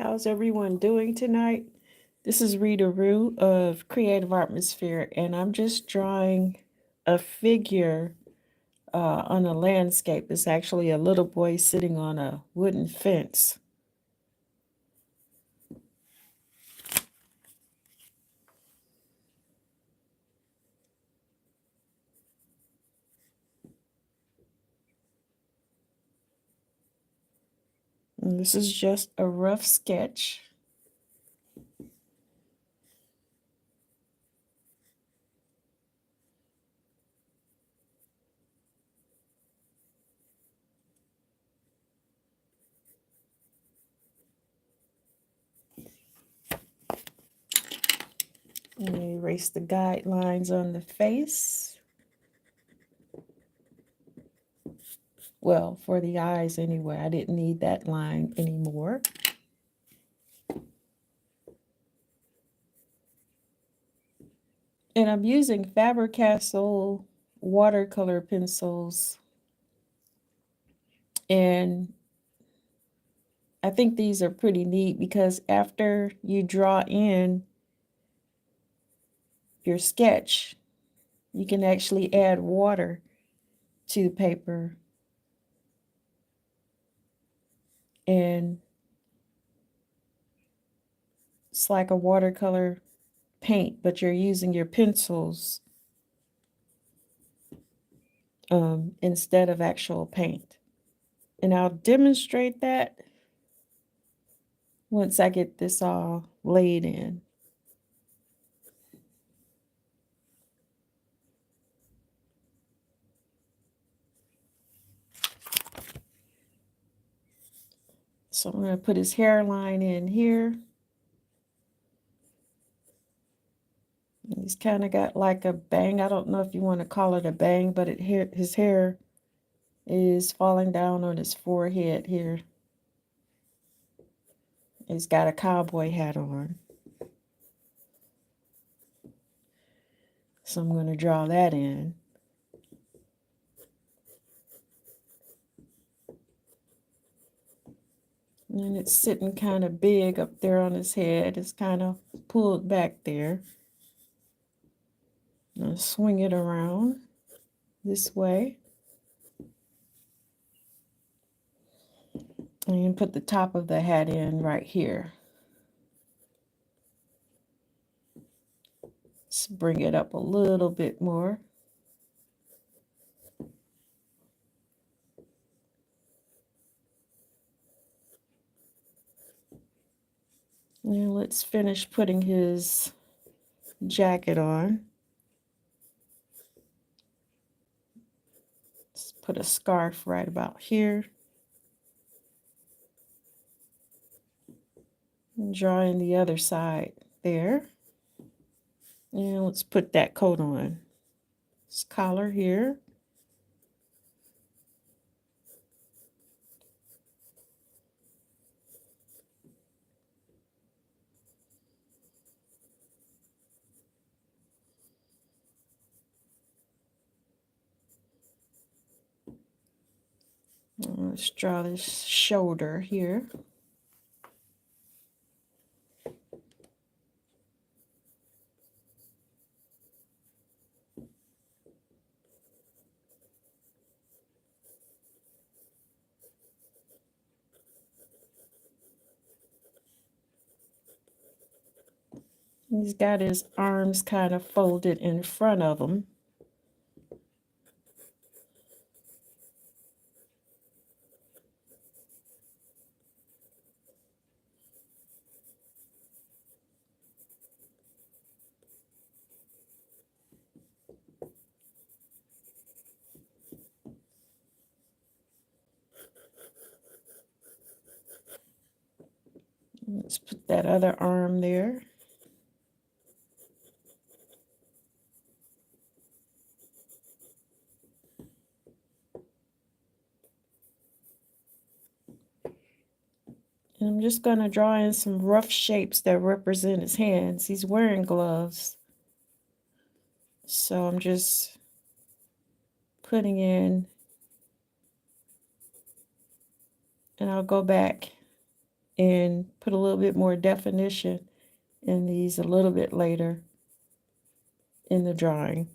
How's everyone doing tonight? This is Rita Rue of Creative Atmosphere, and I'm just drawing a figure on a landscape. It's actually a little boy sitting on a wooden fence. And this is just a rough sketch. And erase the guidelines on the face. Well, for the eyes anyway, I didn't need that line anymore. And I'm using Faber-Castell watercolor pencils. And I think these are pretty neat because after you draw in your sketch, you can actually add water to the paper. And it's like a watercolor paint, but you're using your pencils instead of actual paint. And I'll demonstrate that once I get this all laid in. So I'm going to put his hairline in here. He's kind of got like a bang. I don't know if you want to call it a bang, but his hair is falling down on his forehead here. He's got a cowboy hat on. So I'm going to draw that in. And it's sitting kind of big up there on his head. It's kind of pulled back there. I'm going to swing it around this way. And put the top of the hat in right here. Let's bring it up a little bit more. And let's finish putting his jacket on. Let's put a scarf right about here. And draw in the other side there. And let's put that coat on. This collar here. Let's draw this shoulder here. He's got his arms kind of folded in front of him. Let's put that other arm there. And I'm just going to draw in some rough shapes that represent his hands. He's wearing gloves. So I'm just putting in, and I'll go back and put a little bit more definition in these a little bit later in the drawing.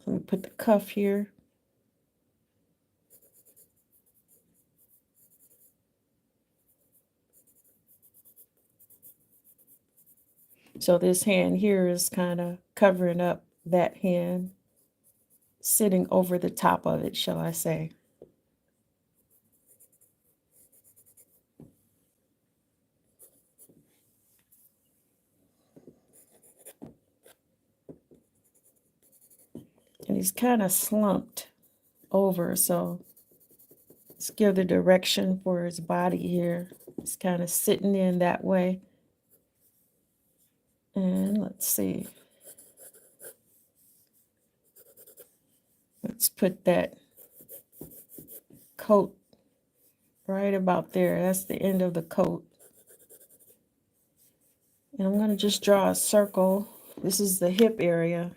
Let me put the cuff here. So this hand here is kind of covering up that hand, sitting over the top of it, shall I say. And he's kind of slumped over, so let's give the direction for his body here. It's kind of sitting in that way. And let's see. Let's put that coat right about there. That's the end of the coat. And I'm going to just draw a circle. This is the hip area.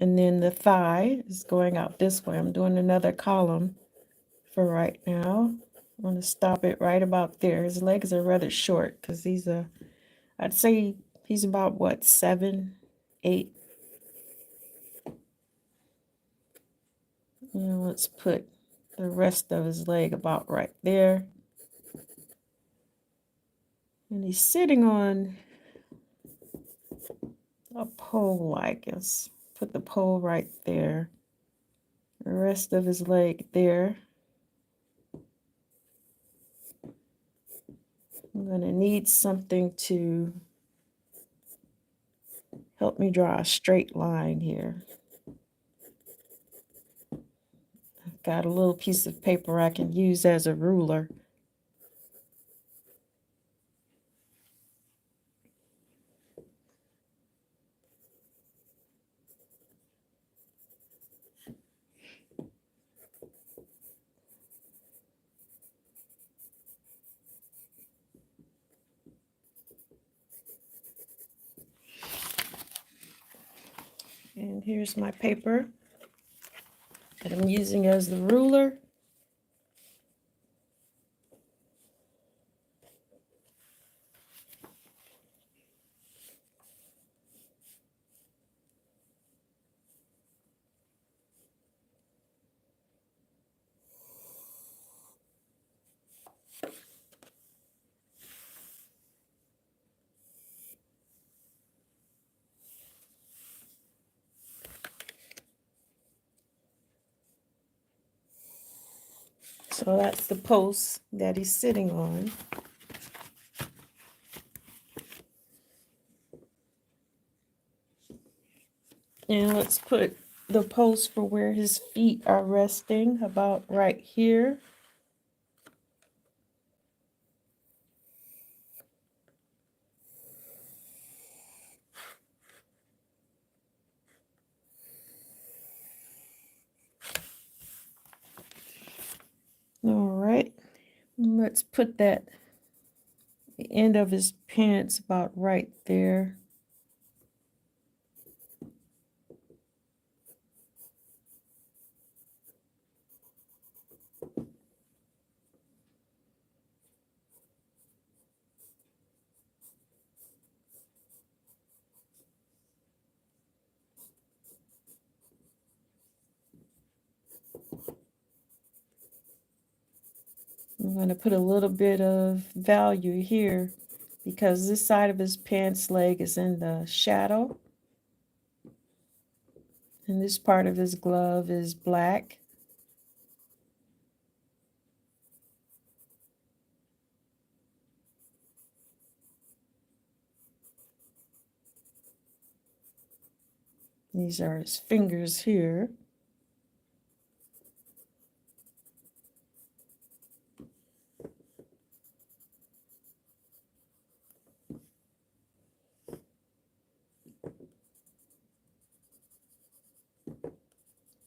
And then the thigh is going out this way. I'm doing another column for right now. I'm going to stop it right about there. His legs are rather short because I'd say he's about what, 7, 8. And let's put the rest of his leg about right there. And he's sitting on a pole, I guess. Put the pole right there. The rest of his leg there. I'm going to need something to help me draw a straight line here. I've got a little piece of paper I can use as a ruler. And here's my paper that I'm using as the ruler. So that's the post that he's sitting on. And let's put the post for where his feet are resting about right here. All right, let's put the end of his pants about right there. I'm going to put a little bit of value here because this side of his pants leg is in the shadow. And this part of his glove is black. These are his fingers here.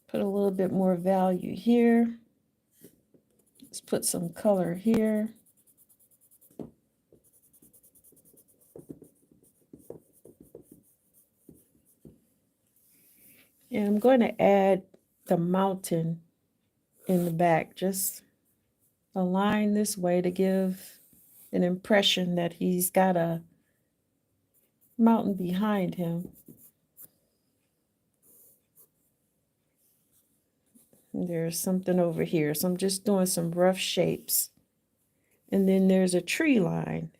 Put a little bit more value here. Let's put some color here. And I'm going to add the mountain in the back. Just a line this way to give an impression that he's got a mountain behind him. And there's something over here. So I'm just doing some rough shapes. And then there's a tree line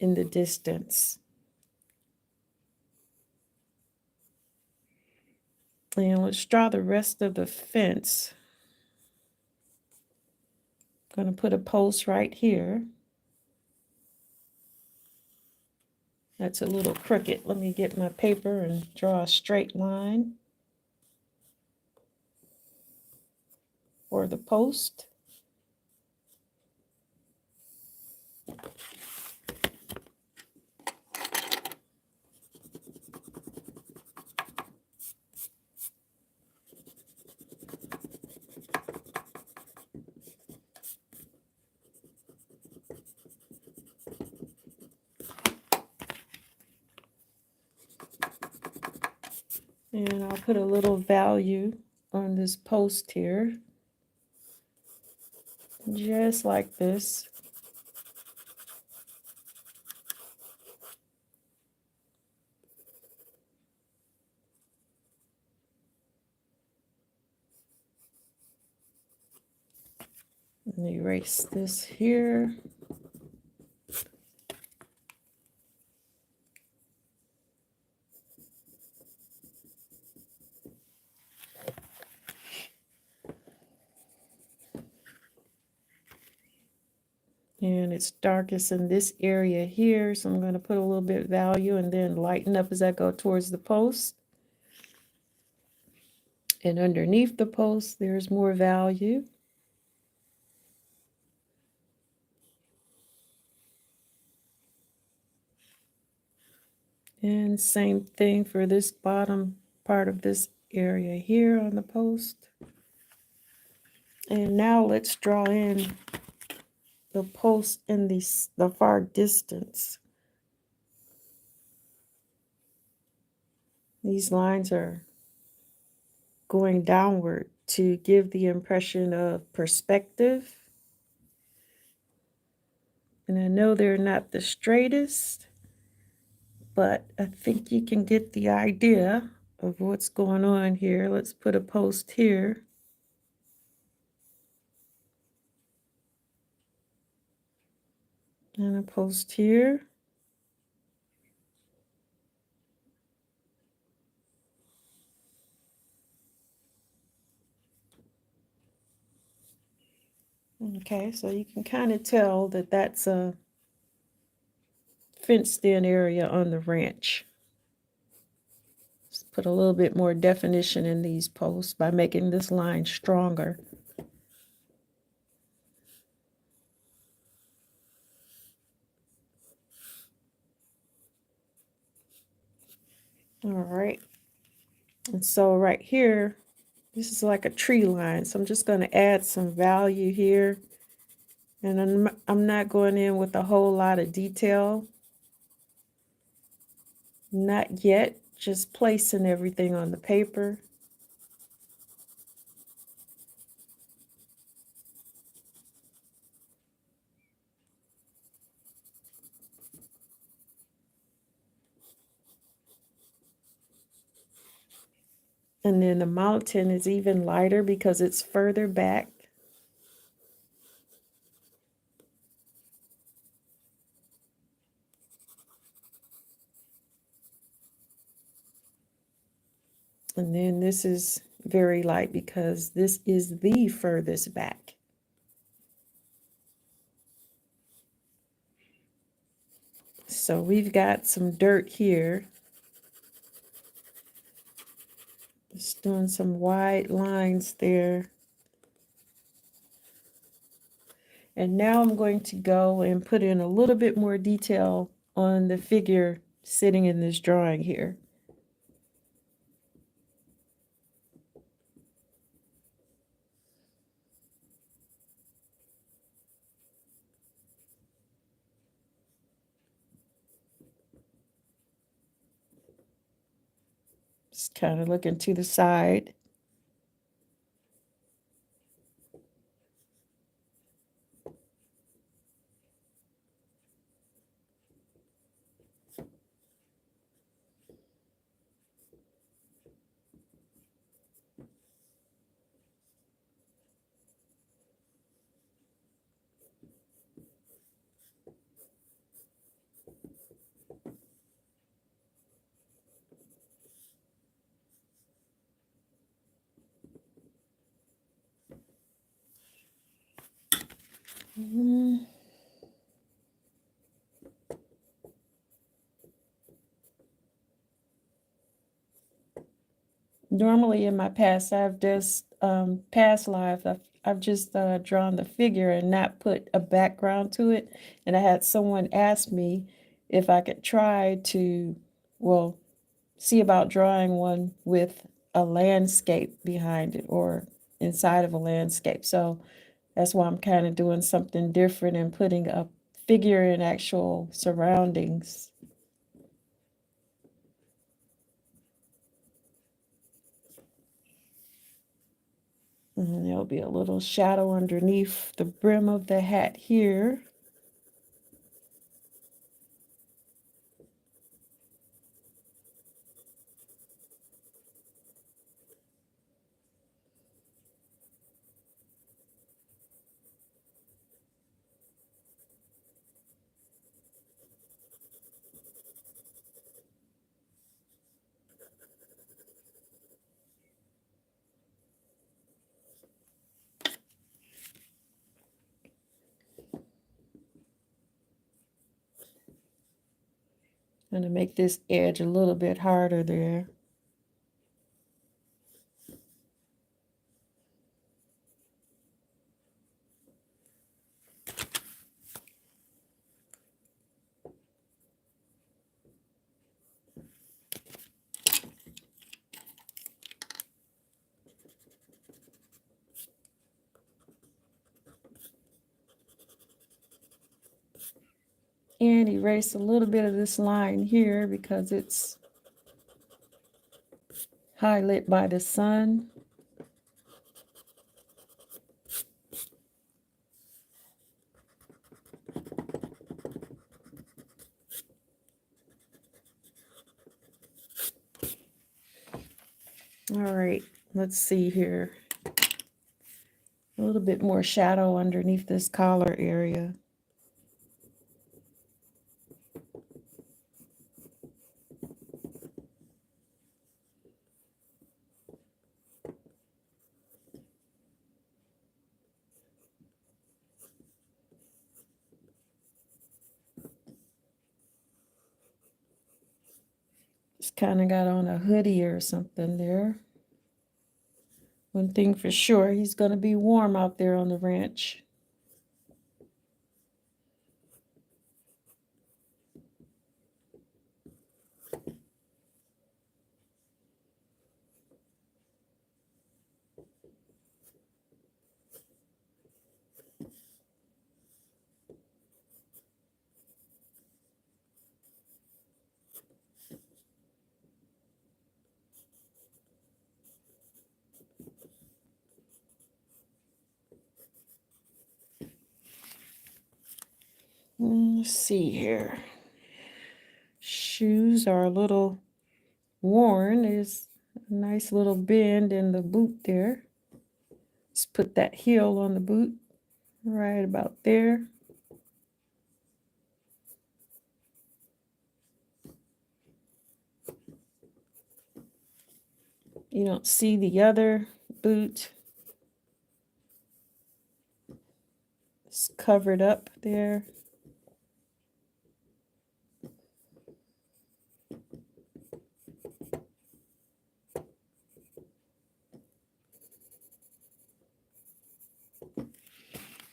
in the distance. And let's draw the rest of the fence. I'm going to put a post right here. That's a little crooked. Let me get my paper and draw a straight line for the post. And I'll put a little value on this post here, just like this. Let me erase this here. And it's darkest in this area here, so I'm going to put a little bit of value and then lighten up as I go towards the post. And underneath the post, there's more value. And same thing for this bottom part of this area here on the post. And now let's draw in the post in the far distance. These lines are going downward to give the impression of perspective. And I know they're not the straightest, but I think you can get the idea of what's going on here. Let's put a post here. And a post here. Okay, so you can kind of tell that that's a fenced-in area on the ranch. Let's put a little bit more definition in these posts by making this line stronger. All right. And so right here, this is like a tree line. So I'm just going to add some value here. And I'm not going in with a whole lot of detail. Not yet, just placing everything on the paper. And then the mountain is even lighter because it's further back. And then this is very light because this is the furthest back. So we've got some dirt here. Just doing some wide lines there. And now I'm going to go and put in a little bit more detail on the figure sitting in this drawing here. Just kind of looking to the side. Mm, Normally in my past, I've just past life, I've just drawn the figure and not put a background to it. And I had someone ask me if I could try to, well, see about drawing one with a landscape behind it or inside of a landscape. So that's why I'm kind of doing something different and putting a figure in actual surroundings. And there'll be a little shadow underneath the brim of the hat here. I'm going to make this edge a little bit harder there. And erase a little bit of this line here because it's highlighted by the sun. All right, let's see here. A little bit more shadow underneath this collar area. Just kind of got on a hoodie or something there. One thing for sure, he's going to be warm out there on the ranch. Let's see here. Shoes are a little worn. There's a nice little bend in the boot there. Let's put that heel on the boot right about there. You don't see the other boot. It's covered up there.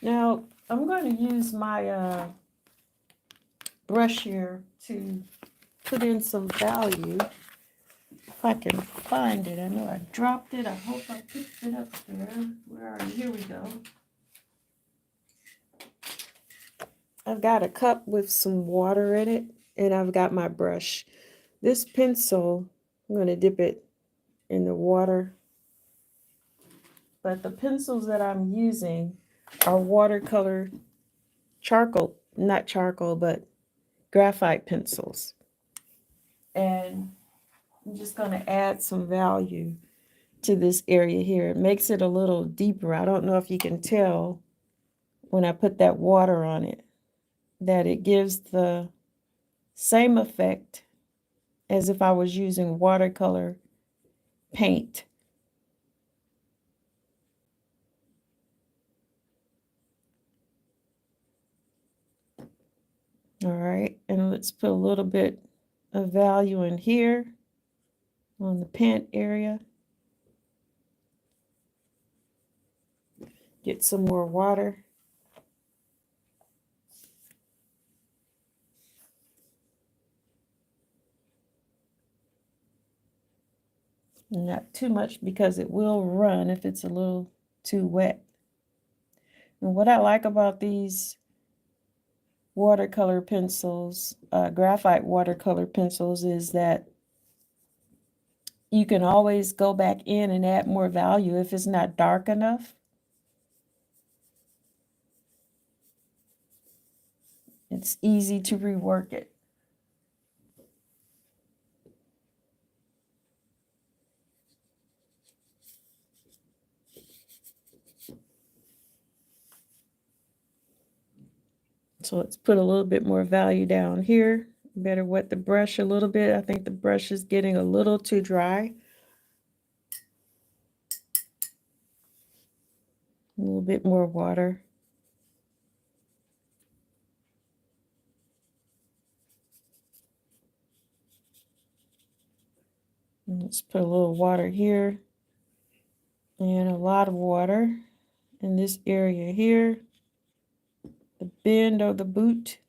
Now, I'm going to use my brush here to put in some value. If I can find it. I know I dropped it. I hope I picked it up there. Where are you? Here we go. I've got a cup with some water in it, and I've got my brush. This pencil, I'm going to dip it in the water. But the pencils that I'm using are watercolor charcoal, not charcoal, but graphite pencils. And I'm just going to add some value to this area here. It makes it a little deeper. I don't know if you can tell when I put that water on it, that it gives the same effect as if I was using watercolor paint. All right, and let's put a little bit of value in here on the pant area. Get some more water. Not too much because it will run if it's a little too wet. And what I like about these watercolor pencils, graphite watercolor pencils, is that you can always go back in and add more value if it's not dark enough. It's easy to rework it. So let's put a little bit more value down here. Better wet the brush a little bit. I think the brush is getting a little too dry. A little bit more water. And let's put a little water here and a lot of water in this area here. The bend of the boot.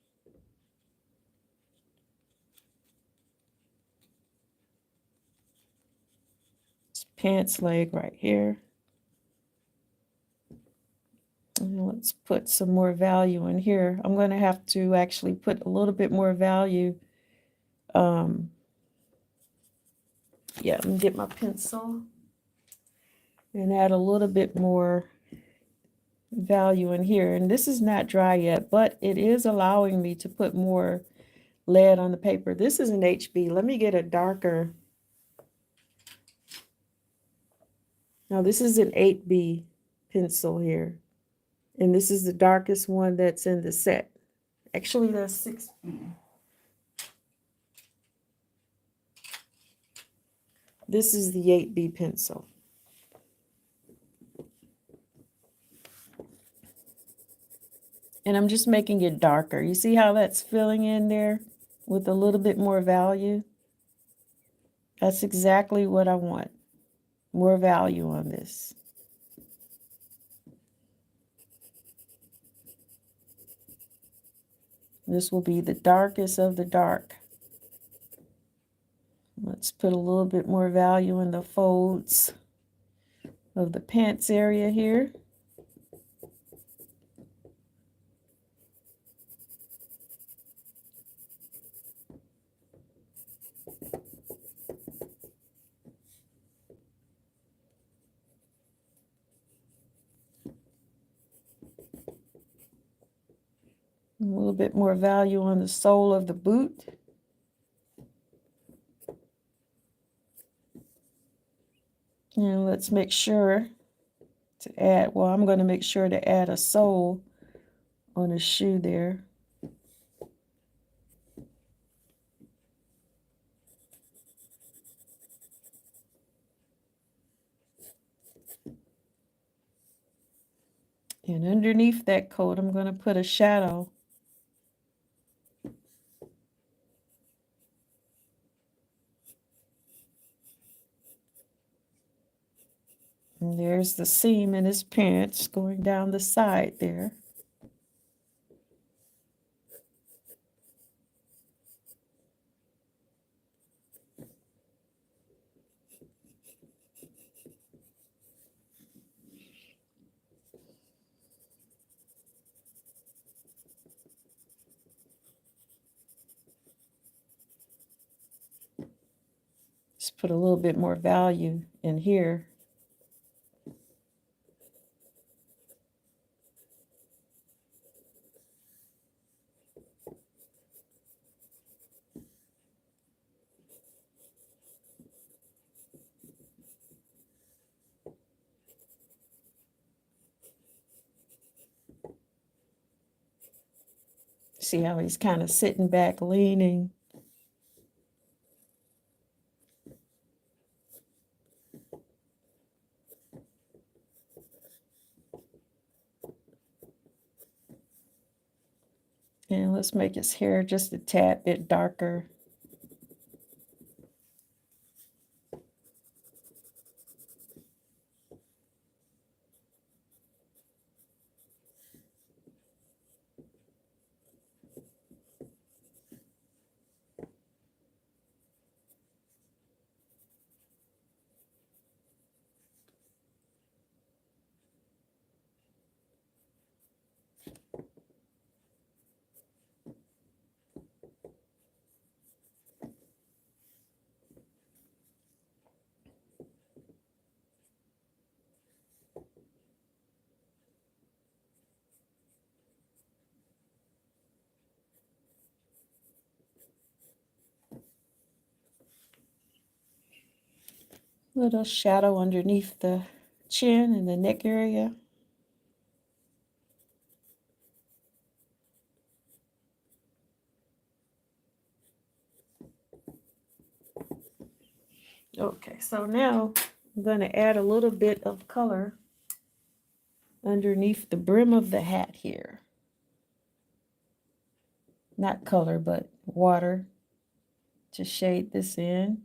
This pants leg right here. And let's put some more value in here. I'm going to have to actually put a little bit more value. Yeah, let me get my pencil and add a little bit more value in here. And this is not dry yet, but it is allowing me to put more lead on the paper. This is an HB. Let me get a darker. Now this is an 8B pencil here. And this is the darkest one that's in the set. Actually, there's 6B. This is the 8B pencil. And I'm just making it darker. You see how that's filling in there with a little bit more value? That's exactly what I want. More value on this. This will be the darkest of the dark. Let's put a little bit more value in the folds of the pants area here. A little bit more value on the sole of the boot. And let's make sure to add, well, I'm going to make sure to add a sole on the shoe there. And underneath that coat, I'm going to put a shadow. And there's the seam in his pants going down the side there. Just put a little bit more value in here. See how he's kind of sitting back, leaning. And let's make his hair just a tad bit darker. Little shadow underneath the chin and the neck area. Okay, so now I'm going to add a little bit of color underneath the brim of the hat here. Not color, but water to shade this in.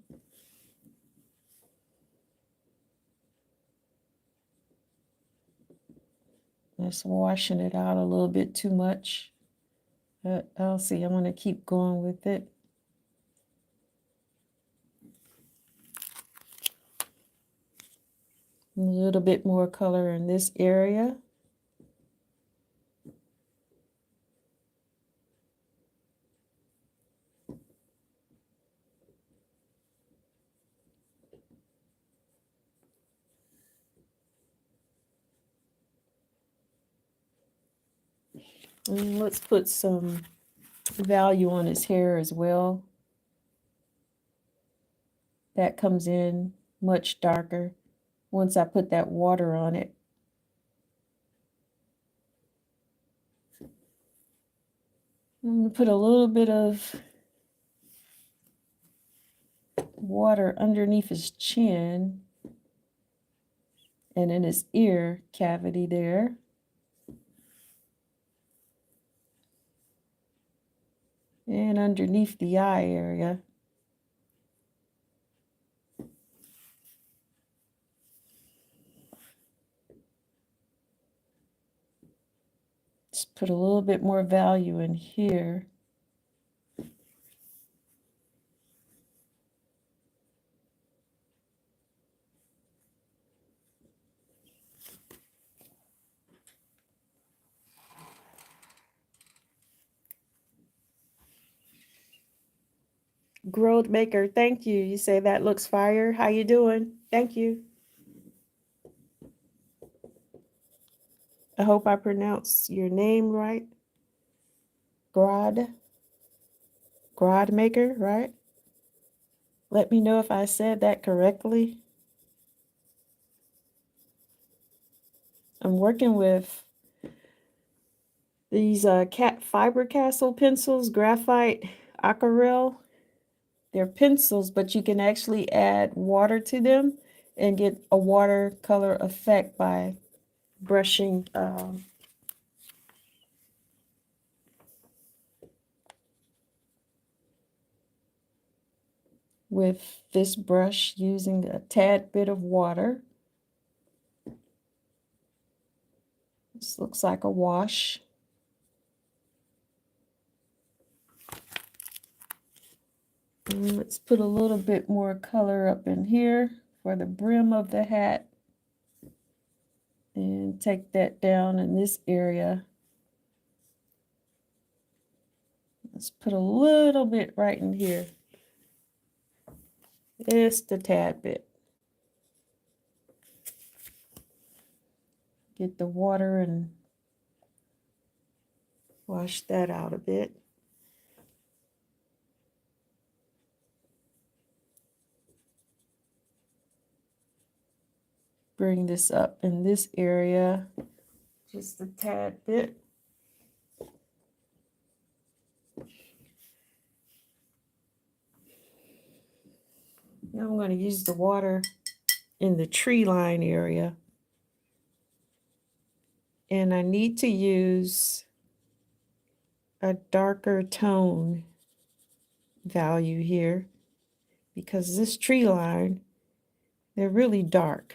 Just washing it out a little bit too much. But I'll see. I'm going to keep going with it. A little bit more color in this area. And let's put some value on his hair as well. That comes in much darker once I put that water on it. I'm going to put a little bit of water underneath his chin and in his ear cavity there. And underneath the eye area. Let's put a little bit more value in here. Growth Maker, thank you. You say that looks fire. How you doing? Thank you. I hope I pronounce your name right. Grod Maker, right? Let me know if I said that correctly. I'm working with these Cat Fiber Castle pencils, graphite, aquarelle. They're pencils, but you can actually add water to them and get a watercolor effect by brushing with this brush using a tad bit of water. This looks like a wash. And let's put a little bit more color up in here for the brim of the hat. And take that down in this area. Let's put a little bit right in here. Just a tad bit. Get the water and wash that out a bit. Bring this up in this area just a tad bit. Now I'm going to use the water in the tree line area. And I need to use a darker tone value here because this tree line, they're really dark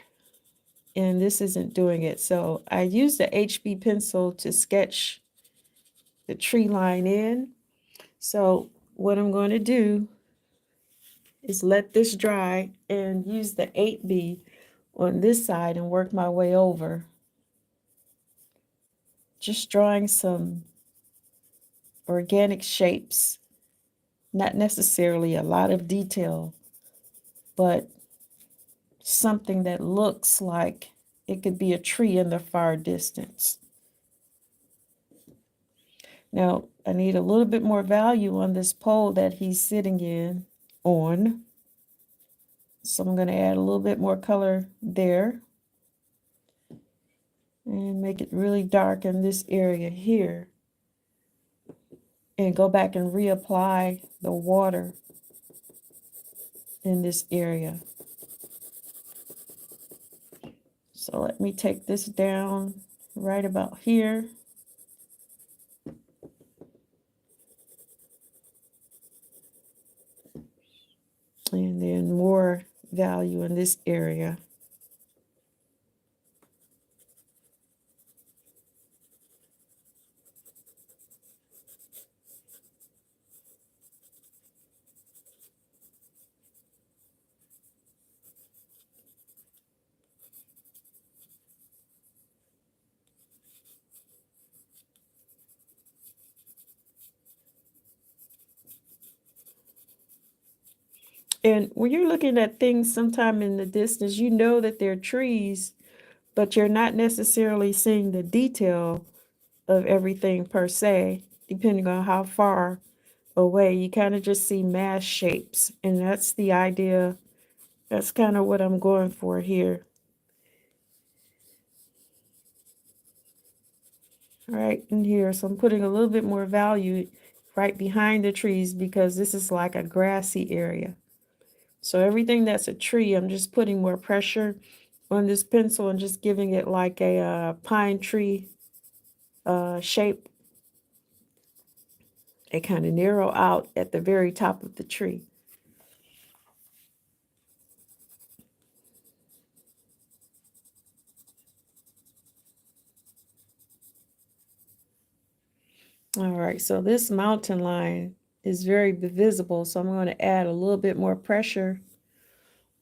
and this isn't doing it. So I used the HB pencil to sketch the tree line in. So what I'm going to do is let this dry and use the 8B on this side and work my way over. Just drawing some organic shapes, not necessarily a lot of detail, but something that looks like it could be a tree in the far distance. Now, I need a little bit more value on this pole that he's sitting on. So I'm going to add a little bit more color there and make it really dark in this area here. And go back and reapply the water in this area. So let me take this down right about here. And then more value in this area. And when you're looking at things sometime in the distance, you know that they're trees, but you're not necessarily seeing the detail of everything per se, depending on how far away. You kind of just see mass shapes, and that's the idea. That's kind of what I'm going for here. Right in here. So I'm putting a little bit more value right behind the trees because this is like a grassy area. So everything that's a tree, I'm just putting more pressure on this pencil and just giving it like a pine tree shape. They kind of narrow out at the very top of the tree. All right, so this mountain line is very visible, so I'm going to add a little bit more pressure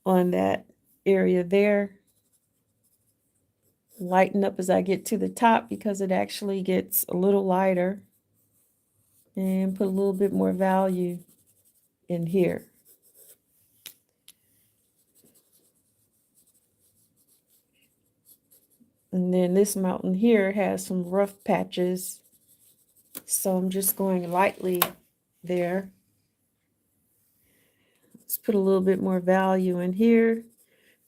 on that area there. Lighten up as I get to the top because it actually gets a little lighter. And put a little bit more value in here. And then this mountain here has some rough patches. So I'm just going lightly there. Let's put a little bit more value in here.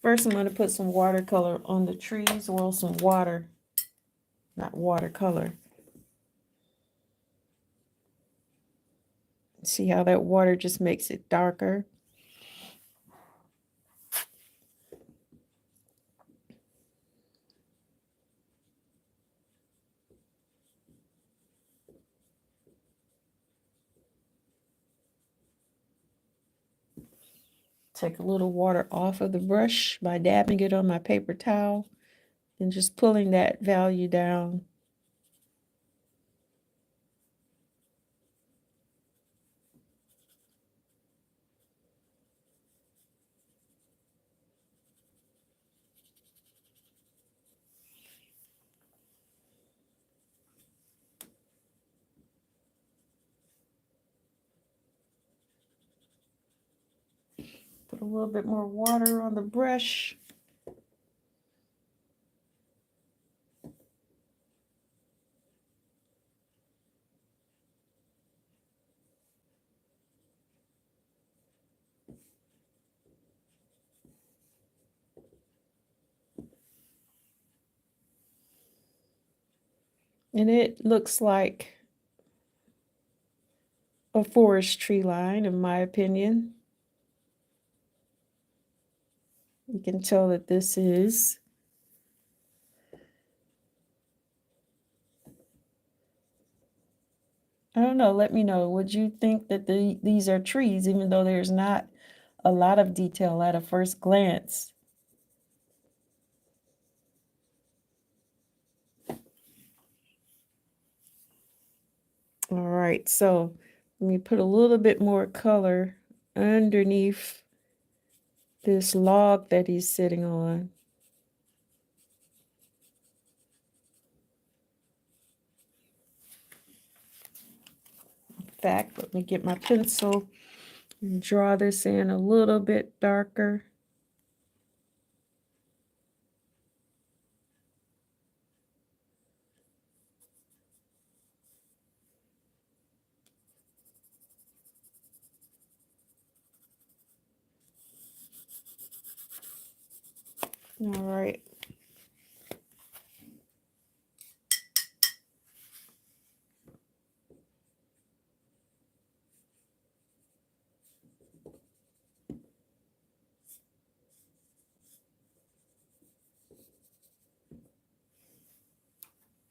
First, I'm going to put some watercolor on the trees, well, some water, not watercolor. See how that water just makes it darker? Take a little water off of the brush by dabbing it on my paper towel and just pulling that value down. Put a little bit more water on the brush. And it looks like a forest tree line, in my opinion. You can tell that this is. I don't know. Let me know. Would you think that these are trees, even though there's not a lot of detail at a first glance? All right, so let me put a little bit more color underneath this log that he's sitting on. In fact, let me get my pencil and draw this in a little bit darker. All right.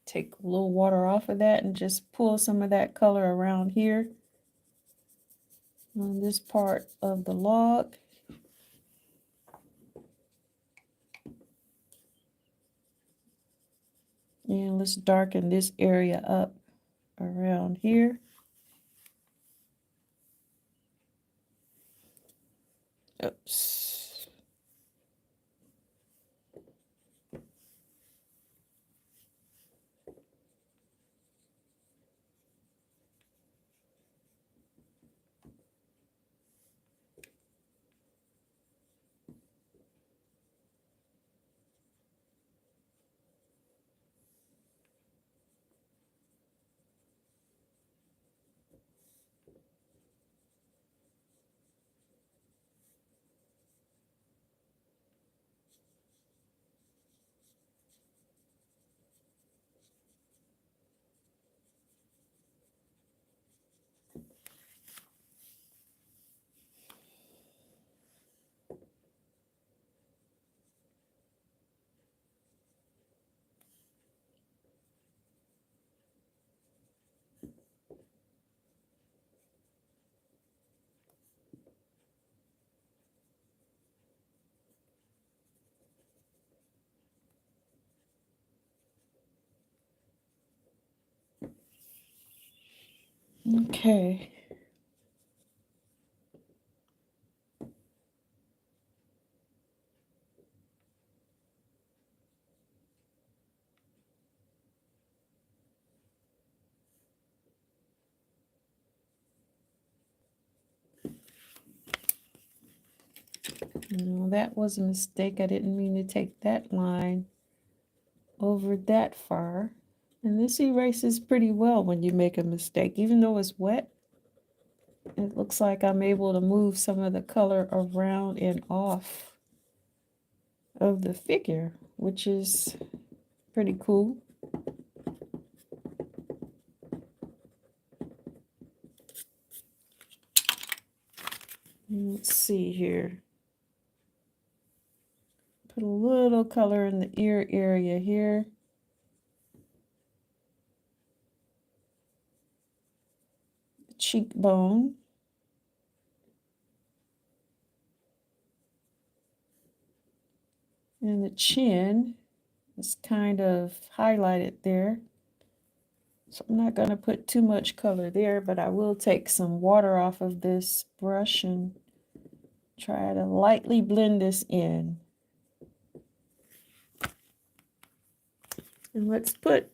Take a little water off of that and just pull some of that color around here on this part of the log. And let's darken this area up around here. Oops. Okay. No, that was a mistake. I didn't mean to take that line over that far. And this erases pretty well when you make a mistake. Even though it's wet, it looks like I'm able to move some of the color around and off of the figure, which is pretty cool. Let's see here. Put a little color in the ear area here. The cheekbone. And the chin is kind of highlighted there. So I'm not going to put too much color there, but I will take some water off of this brush and try to lightly blend this in. And let's put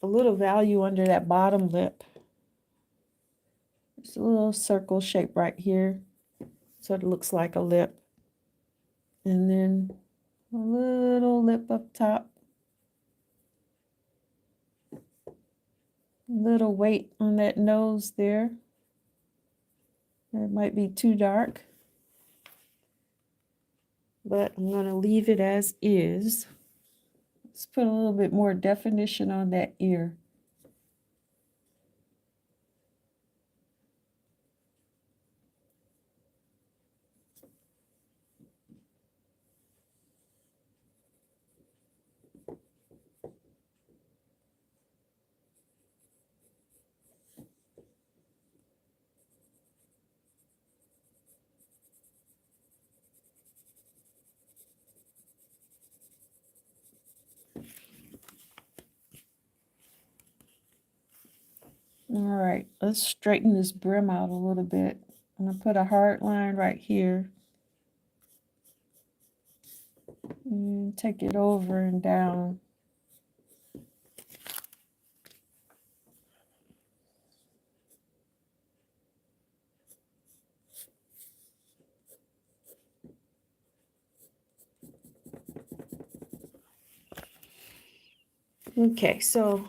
a little value under that bottom lip. Just a little circle shape right here, so it looks like a lip. And then a little lip up top. A little weight on that nose there. It might be too dark, but I'm going to leave it as is. Let's put a little bit more definition on that ear. All right, let's straighten this brim out a little bit. I'm gonna put a hard line right here and take it over and down. Okay, so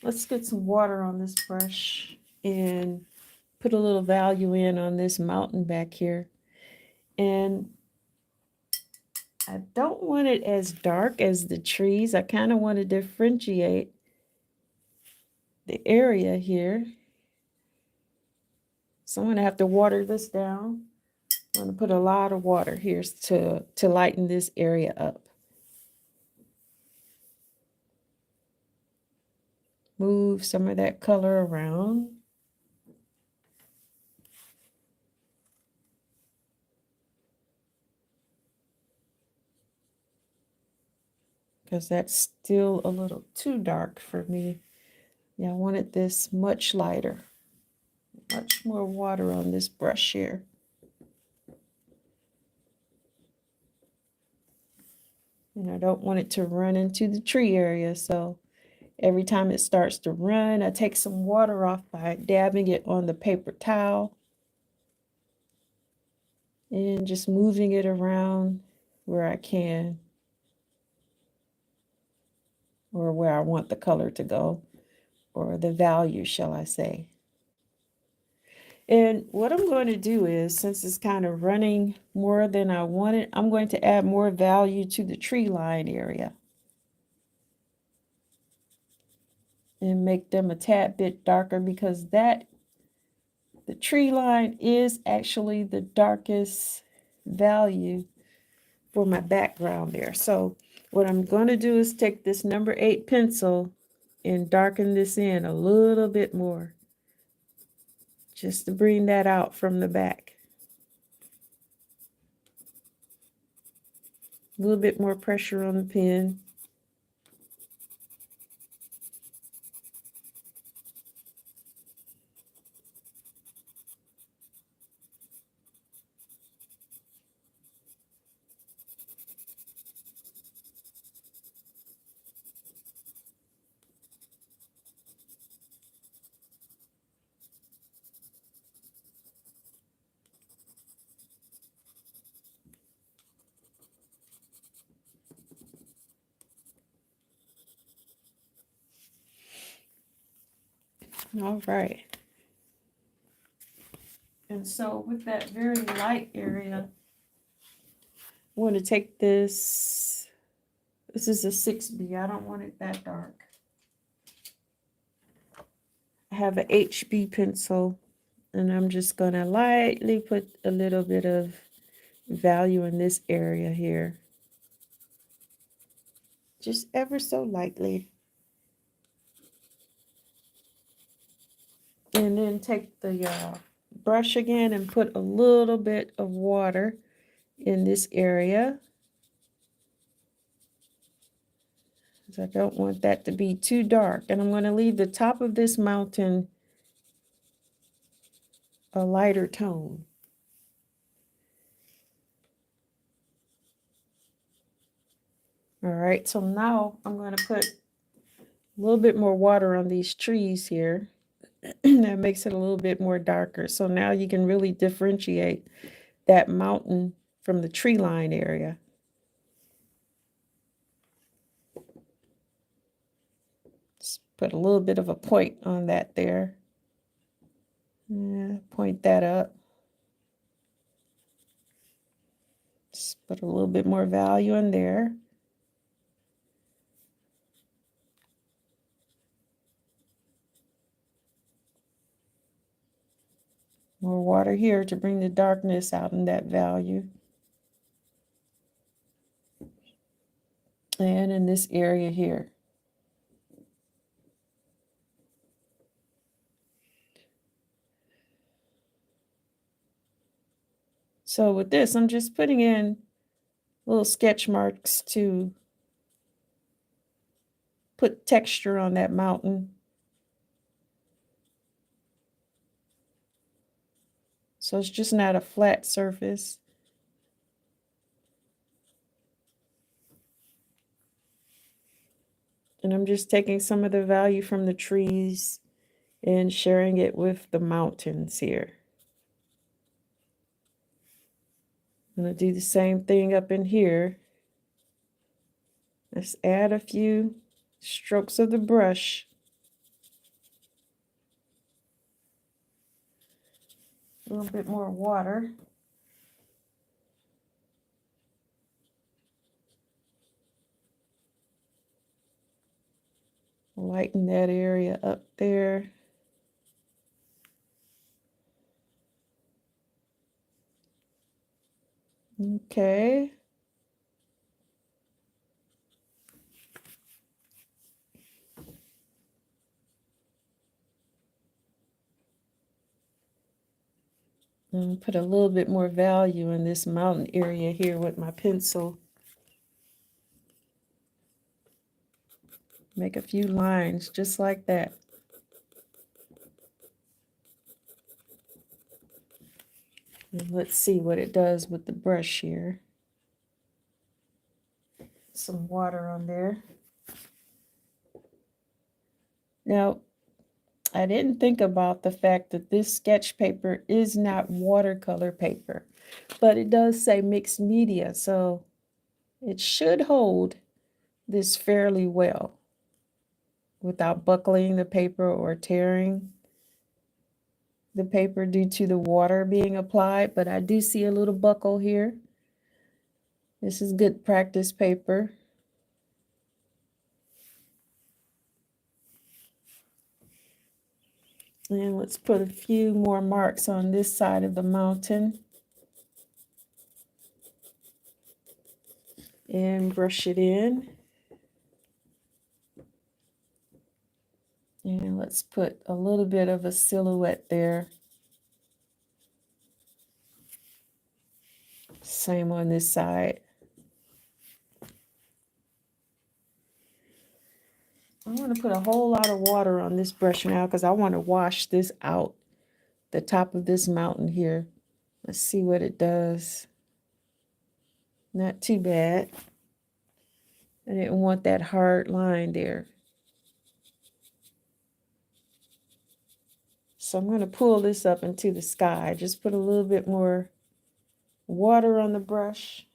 let's get some water on this brush and put a little value in on this mountain back here. And I don't want it as dark as the trees. I kind of want to differentiate the area here. So I'm going to have to water this down. I'm going to put a lot of water here to lighten this area up. Move some of that color around. Because that's still a little too dark for me. Yeah, I wanted this much lighter. Much more water on this brush here. And I don't want it to run into the tree area, so every time it starts to run, I take some water off by dabbing it on the paper towel and just moving it around where I can or where I want the color to go, or the value, shall I say. And what I'm going to do is, since it's kind of running more than I wanted, I'm going to add more value to the tree line area and make them a tad bit darker, because the tree line is actually the darkest value for my background there. So what I'm going to do is take this number 8 pencil and darken this in a little bit more, just to bring that out from the back. A little bit more pressure on the pen. All right. And so with that very light area, I want to take this. This is a 6B. I don't want it that dark. I have a HB pencil, and I'm just going to lightly put a little bit of value in this area here. Just ever so lightly. And then take the brush again and put a little bit of water in this area. Because I don't want that to be too dark. And I'm going to leave the top of this mountain a lighter tone. All right, so now I'm going to put a little bit more water on these trees here. That makes it a little bit more darker. So now you can really differentiate that mountain from the tree line area. Just put a little bit of a point on that there. Point that up. Just put a little bit more value in there. More water here to bring the darkness out in that value. And in this area here. So with this, I'm just putting in little sketch marks to put texture on that mountain. So it's just not a flat surface. And I'm just taking some of the value from the trees and sharing it with the mountains here. I'm going to do the same thing up in here. Let's add a few strokes of the brush. A little bit more water. Lighten that area up there. Okay. And put a little bit more value in this mountain area here with my pencil. Make a few lines just like that. And let's see what it does with the brush here. Some water on there. Now, I didn't think about the fact that this sketch paper is not watercolor paper, but it does say mixed media, so it should hold this fairly well without buckling the paper or tearing the paper due to the water being applied. But I do see a little buckle here. This is good practice paper. And let's put a few more marks on this side of the mountain. And brush it in. And let's put a little bit of a silhouette there. Same on this side. I'm going to put a whole lot of water on this brush now because I want to wash this out, the top of this mountain here. Let's see what it does. Not too bad. I didn't want that hard line there. So I'm going to pull this up into the sky. Just put a little bit more water on the brush.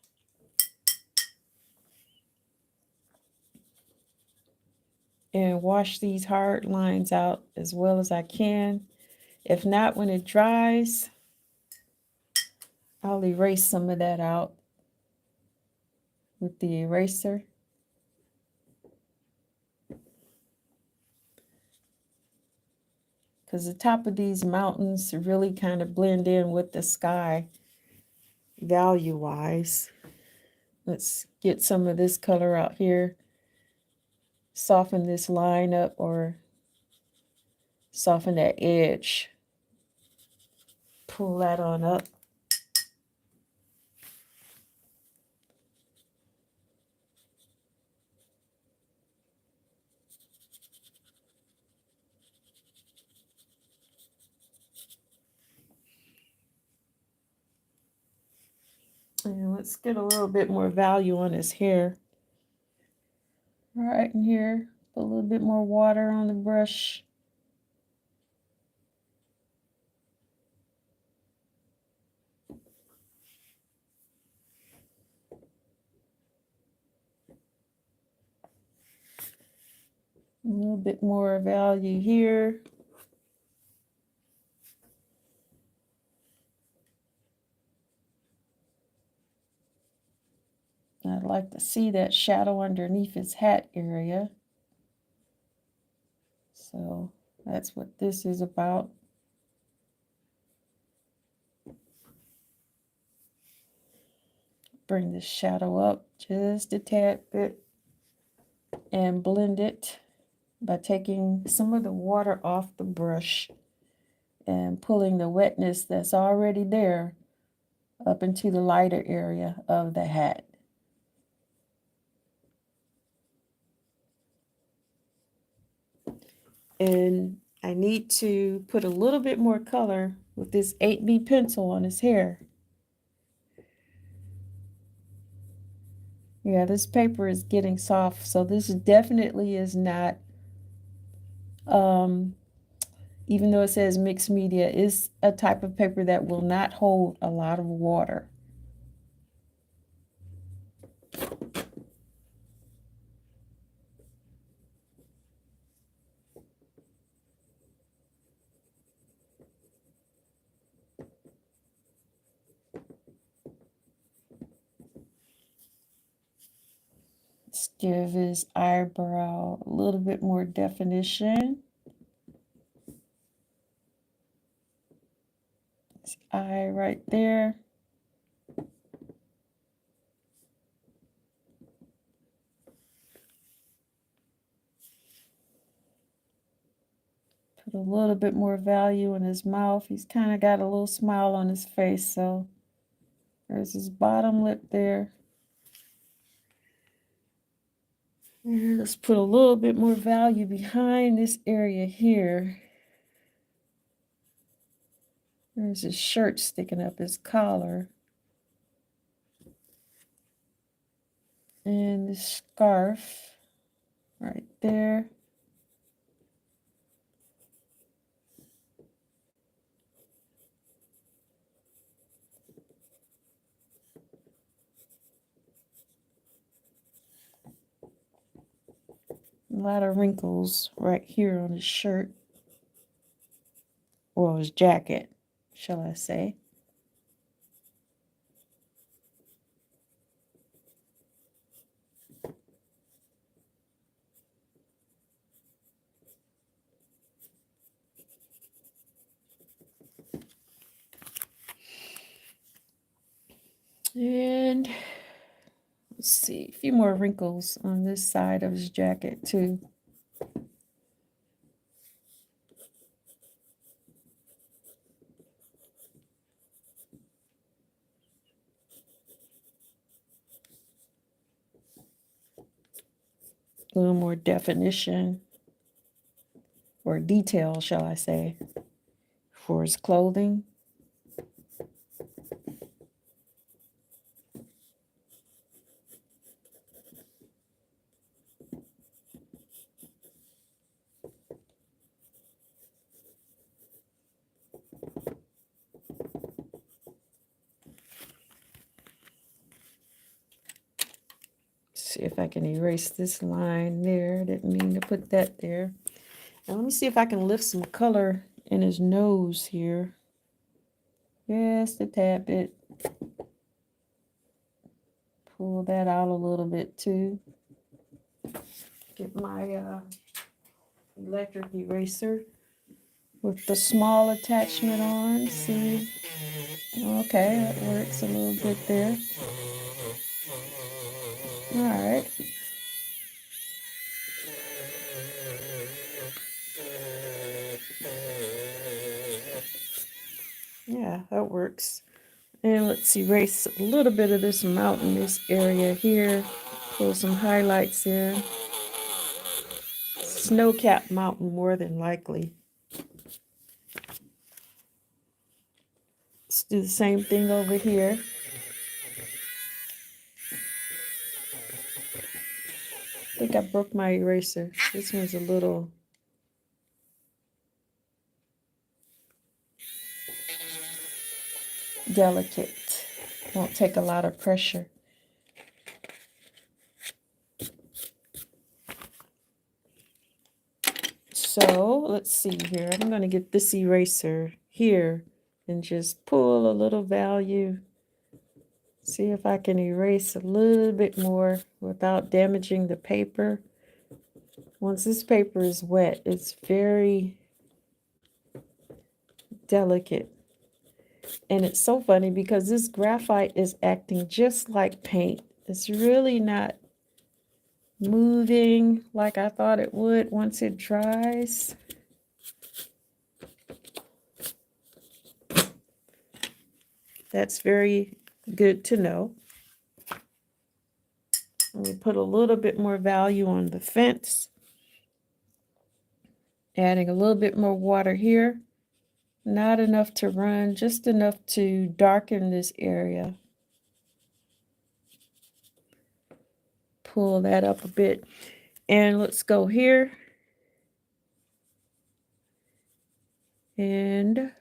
And wash these hard lines out as well as I can. If not, when it dries, I'll erase some of that out with the eraser. Because the top of these mountains really kind of blend in with the sky value-wise. Let's get some of this color out here. Soften this line up or soften that edge. Pull that on up. And let's get a little bit more value on his hair. Right in here, put a little bit more water on the brush. A little bit more value here. I'd like to see that shadow underneath his hat area. So that's what this is about. Bring the shadow up just a tad bit and blend it by taking some of the water off the brush and pulling the wetness that's already there up into the lighter area of the hat. And I need to put a little bit more color with this 8B pencil on his hair. Yeah, this paper is getting soft, so this definitely is not, even though it says mixed media, is a type of paper that will not hold a lot of water. Let's give his eyebrow a little bit more definition. His eye right there. Put a little bit more value in his mouth. He's kind of got a little smile on his face, so there's his bottom lip there. And let's put a little bit more value behind this area here. There's his shirt sticking up, his collar. And the scarf right there. A lot of wrinkles right here on his shirt. Or his jacket, shall I say. And let's see, a few more wrinkles on this side of his jacket too. A little more definition or detail, shall I say, for his clothing. See if I can erase this line there. Didn't mean to put that there. Now let me see if I can lift some color in his nose here. Just a tad bit. Pull that out a little bit too. Get my electric eraser with the small attachment on. See? Okay, that works a little bit there. All right. Yeah, that works. And let's erase a little bit of this mountainous area here. Pull some highlights in. Snow-capped mountain, more than likely. Let's do the same thing over here. I think I broke my eraser. This one's a little delicate. Won't take a lot of pressure. So let's see here. I'm going to get this eraser here and just pull a little value. See if I can erase a little bit more without damaging the paper. Once this paper is wet, it's very delicate. And it's so funny because this graphite is acting just like paint. It's really not moving like I thought it would once it dries. That's very good to know. We put a little bit more value on the fence. Adding a little bit more water here. Not enough to run, just enough to darken this area. Pull that up a bit. And let's go here. And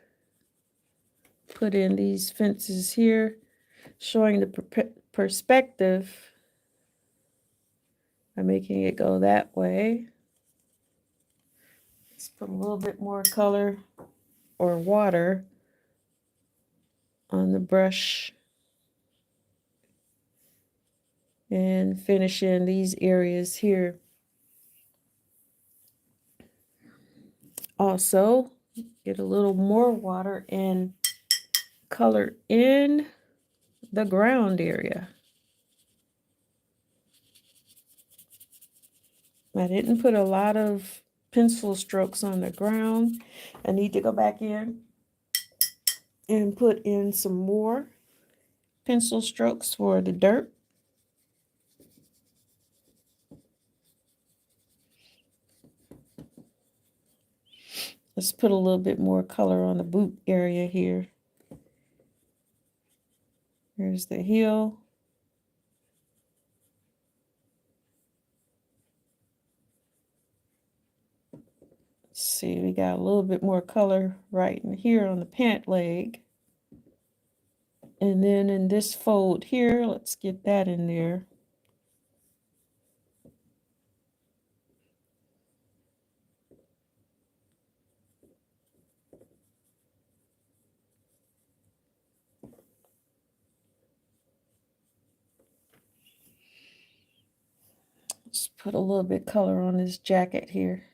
put in these fences here, showing the perspective. I'm making it go that way. Let's put a little bit more color or water on the brush and finish in these areas here. Also, get a little more water and color in the ground area. I didn't put a lot of pencil strokes on the ground. I need to go back in and put in some more pencil strokes for the dirt. Let's put a little bit more color on the boot area here. Here's the heel. Let's see, we got a little bit more color right in here on the pant leg. And then in this fold here, let's get that in there. Let's put a little bit color on this jacket here.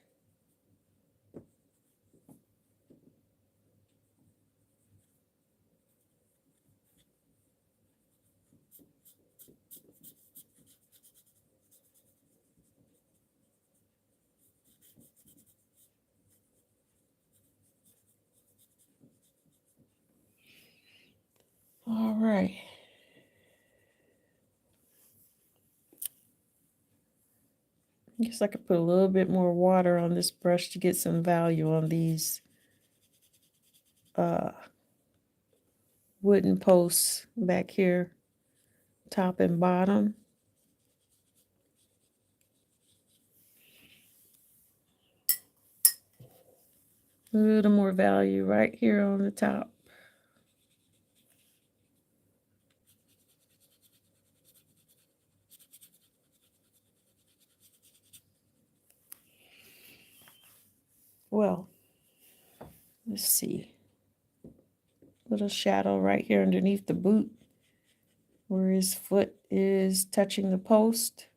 All right. I guess I could put a little bit more water on this brush to get some value on these wooden posts back here, top and bottom. A little more value right here on the top. Well, let's see. Little shadow right here underneath the boot where his foot is touching the post.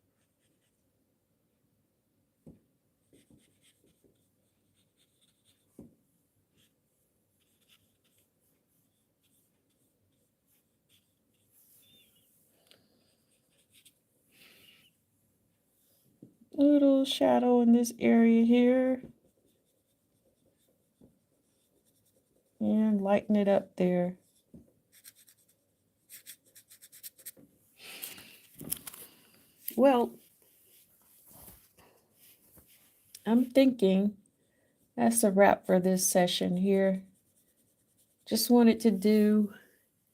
Little shadow in this area here. And lighten it up there. Well, I'm thinking that's a wrap for this session here. Just wanted to do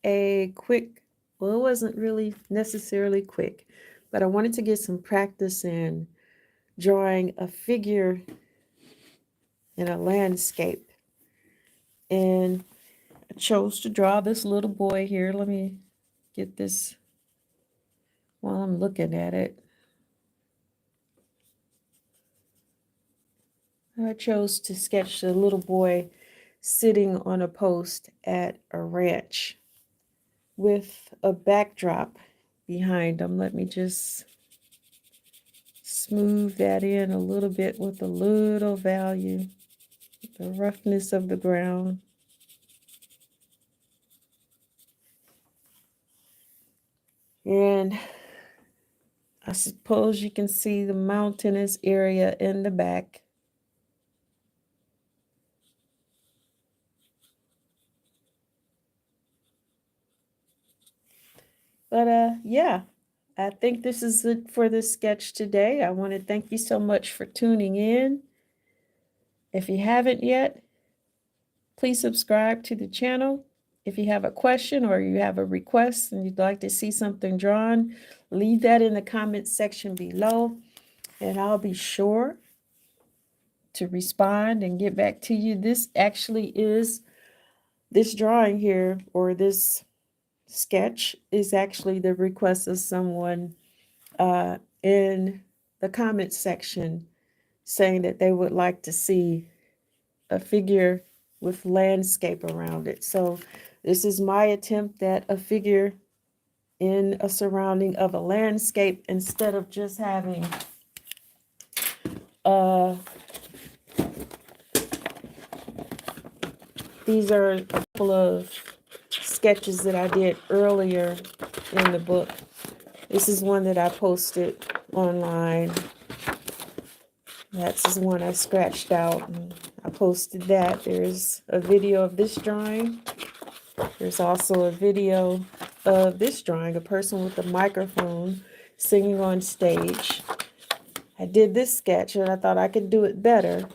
a quick, well, it wasn't really necessarily quick, but I wanted to get some practice in drawing a figure in a landscape. And I chose to draw this little boy here. Let me get this while I'm looking at it. I chose to sketch the little boy sitting on a post at a ranch with a backdrop behind him. Let me just smooth that in a little bit with a little value, the roughness of the ground. And I suppose you can see the mountainous area in the back. But yeah, I think this is it for this sketch today. I want to thank you so much for tuning in. If you haven't yet, Please subscribe to the channel. If you have a question or you have a request and you'd like to see something drawn, leave that in the comments section below, and I'll be sure to respond and get back to you. This actually is, this drawing here, or this sketch, is actually the request of someone in the comments section saying that they would like to see a figure with landscape around it. So this is my attempt at a figure in a surrounding of a landscape instead of just having these are a couple of sketches that I did earlier in the book. This is one that I posted online. That's the one I scratched out and I posted that. There's a video of this drawing. There's also a video of this drawing, a person with a microphone singing on stage. I did this sketch and I thought I could do it better,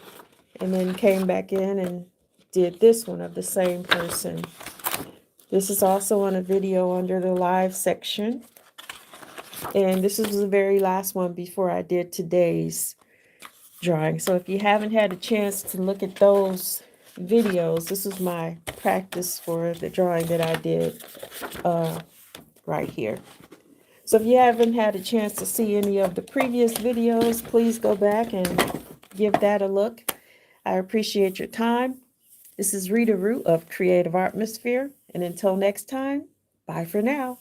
and then came back in and did this one of the same person. This is also on a video under the live section. And this is the very last one before I did today's drawing. So if you haven't had a chance to look at those videos, this is my practice for the drawing that I did right here. So if you haven't had a chance to see any of the previous videos, please go back and give that a look. I appreciate your time. This is Rita Rue of Creative Artmosphere. And until next time, bye for now.